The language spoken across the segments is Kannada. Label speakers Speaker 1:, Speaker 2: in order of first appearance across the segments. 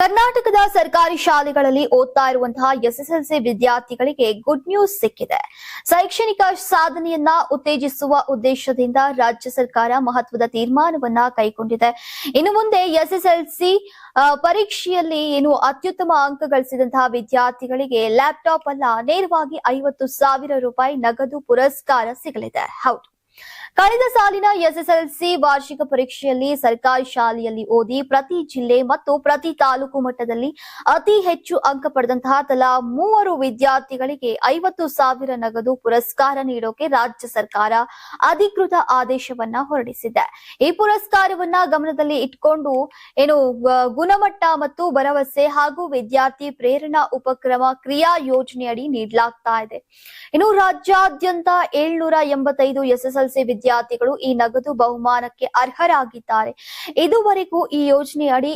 Speaker 1: ಕರ್ನಾಟಕದ ಸರ್ಕಾರಿ ಶಾಲೆಗಳಲ್ಲಿ ಓದ್ತಾ ಇರುವಂತಹ ಎಸ್ಎಸ್ಎಲ್ಸಿ ವಿದ್ಯಾರ್ಥಿಗಳಿಗೆ ಗುಡ್ ನ್ಯೂಸ್ ಸಿಕ್ಕಿದೆ. ಶೈಕ್ಷಣಿಕ ಸಾಧನೆಯನ್ನ ಉತ್ತೇಜಿಸುವ ಉದ್ದೇಶದಿಂದ ರಾಜ್ಯ ಸರ್ಕಾರ ಮಹತ್ವದ ತೀರ್ಮಾನವನ್ನ ಕೈಗೊಂಡಿದೆ. ಇನ್ನು ಮುಂದೆ ಎಸ್ಎಸ್ಎಲ್ಸಿ ಪರೀಕ್ಷೆಯಲ್ಲಿ ಅತ್ಯುತ್ತಮ ಅಂಕ ಗಳಿಸಿದಂತಹ ವಿದ್ಯಾರ್ಥಿಗಳಿಗೆ ಲ್ಯಾಪ್ಟಾಪ್ ಅಲ್ಲ, ನೇರವಾಗಿ 50,000 ರೂಪಾಯಿ ನಗದು ಪುರಸ್ಕಾರ ಸಿಗಲಿದೆ. ಹೌದು, ಕಳೆದ ಸಾಲಿನ ಎಸ್ಎಸ್ಎಲ್ಸಿ ವಾರ್ಷಿಕ ಪರೀಕ್ಷೆಯಲ್ಲಿ ಸರ್ಕಾರಿ ಶಾಲೆಯಲ್ಲಿ ಓದಿ ಪ್ರತಿ ಜಿಲ್ಲೆ ಮತ್ತು ಪ್ರತಿ ತಾಲೂಕು ಮಟ್ಟದಲ್ಲಿ ಅತಿ ಹೆಚ್ಚು ಅಂಕ ಪಡೆದಂತಹ ತಲಾ 3 ವಿದ್ಯಾರ್ಥಿಗಳಿಗೆ 50,000 ನಗದು ಪುರಸ್ಕಾರ ನೀಡೋಕೆ ರಾಜ್ಯ ಸರ್ಕಾರ ಅಧಿಕೃತ ಆದೇಶವನ್ನ ಹೊರಡಿಸಿದೆ. ಈ ಪುರಸ್ಕಾರವನ್ನ ಗಮನದಲ್ಲಿ ಇಟ್ಕೊಂಡು ಗುಣಮಟ್ಟ ಮತ್ತು ಭರವಸೆ ಹಾಗೂ ವಿದ್ಯಾರ್ಥಿ ಪ್ರೇರಣಾ ಉಪಕ್ರಮ ಕ್ರಿಯಾ ಯೋಜನೆಯಡಿ ನೀಡಲಾಗ್ತಾ ಇದೆ. ಇನ್ನು ರಾಜ್ಯಾದ್ಯಂತ 785 ಎಸ್ಎಸ್ಎಲ್ಸಿ ವಿದ್ಯಾರ್ಥಿಗಳು ಈ ನಗದು ಬಹುಮಾನಕ್ಕೆ ಅರ್ಹರಾಗಿದ್ದಾರೆ. ಇದುವರೆಗೂ ಈ ಯೋಜನೆಯಡಿ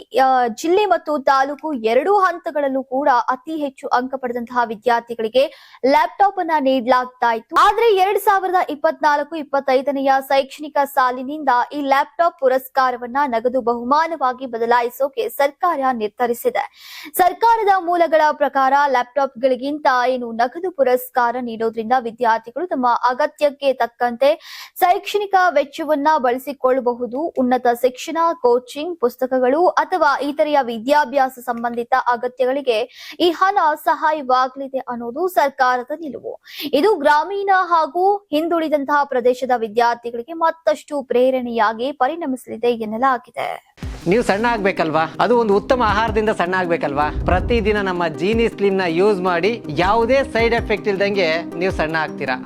Speaker 1: ಜಿಲ್ಲೆ ಮತ್ತು ತಾಲೂಕು ಎರಡೂ ಹಂತಗಳಲ್ಲೂ ಕೂಡ ಅತಿ ಹೆಚ್ಚು ಅಂಕ ಪಡೆದಂತಹ ವಿದ್ಯಾರ್ಥಿಗಳಿಗೆ ಲ್ಯಾಪ್ಟಾಪ್ ಅನ್ನ ನೀಡಲಾಗ್ತಾ ಇತ್ತು. ಆದ್ರೆ 2024-25ನೇ ಶೈಕ್ಷಣಿಕ ಸಾಲಿನಿಂದ ಈ ಲ್ಯಾಪ್ಟಾಪ್ ಪುರಸ್ಕಾರವನ್ನ ನಗದು ಬಹುಮಾನವಾಗಿ ಬದಲಾಯಿಸೋಕೆ ಸರ್ಕಾರ ನಿರ್ಧರಿಸಿದೆ. ಸರ್ಕಾರದ ಮೂಲಗಳ ಪ್ರಕಾರ ಲ್ಯಾಪ್ಟಾಪ್ಗಳಿಗಿಂತ ನಗದು ಪುರಸ್ಕಾರ ನೀಡೋದ್ರಿಂದ ವಿದ್ಯಾರ್ಥಿಗಳು ತಮ್ಮ ಅಗತ್ಯಕ್ಕೆ ತಕ್ಕಂತೆ ಶೈಕ್ಷಣಿಕ ವೆಚ್ಚವನ್ನ ಬಳಸಿಕೊಳ್ಳಬಹುದು. ಉನ್ನತ ಶಿಕ್ಷಣ, ಕೋಚಿಂಗ್, ಪುಸ್ತಕಗಳು ಅಥವಾ ಇತರೆಯ ವಿದ್ಯಾಭ್ಯಾಸ ಸಂಬಂಧಿತ ಅಗತ್ಯಗಳಿಗೆ ಈ ಹಣ ಸಹಾಯವಾಗಲಿದೆ ಅನ್ನೋದು ಸರ್ಕಾರದ ನಿಲುವು. ಇದು ಗ್ರಾಮೀಣ ಹಾಗೂ ಹಿಂದುಳಿದಂತಹ ಪ್ರದೇಶದ ವಿದ್ಯಾರ್ಥಿಗಳಿಗೆ ಮತ್ತಷ್ಟು ಪ್ರೇರಣೆಯಾಗಿ ಪರಿಣಮಿಸಲಿದೆ ಎನ್ನಲಾಗಿದೆ.
Speaker 2: ನೀವು ಸಣ್ಣ ಆಗ್ಬೇಕಲ್ವಾ? ಅದು ಒಂದು ಉತ್ತಮ ಆಹಾರದಿಂದ ಸಣ್ಣ ಆಗ್ಬೇಕಲ್ವಾ? ಪ್ರತಿದಿನ ನಮ್ಮ ಜೀನಿ ಸ್ಲಿಮ್ ನ ಯೂಸ್ ಮಾಡಿ ಯಾವುದೇ ಸೈಡ್ ಎಫೆಕ್ಟ್ ಇಲ್ದಂಗೆ ನೀವು ಸಣ್ಣ ಆಗ್ತೀರಾ.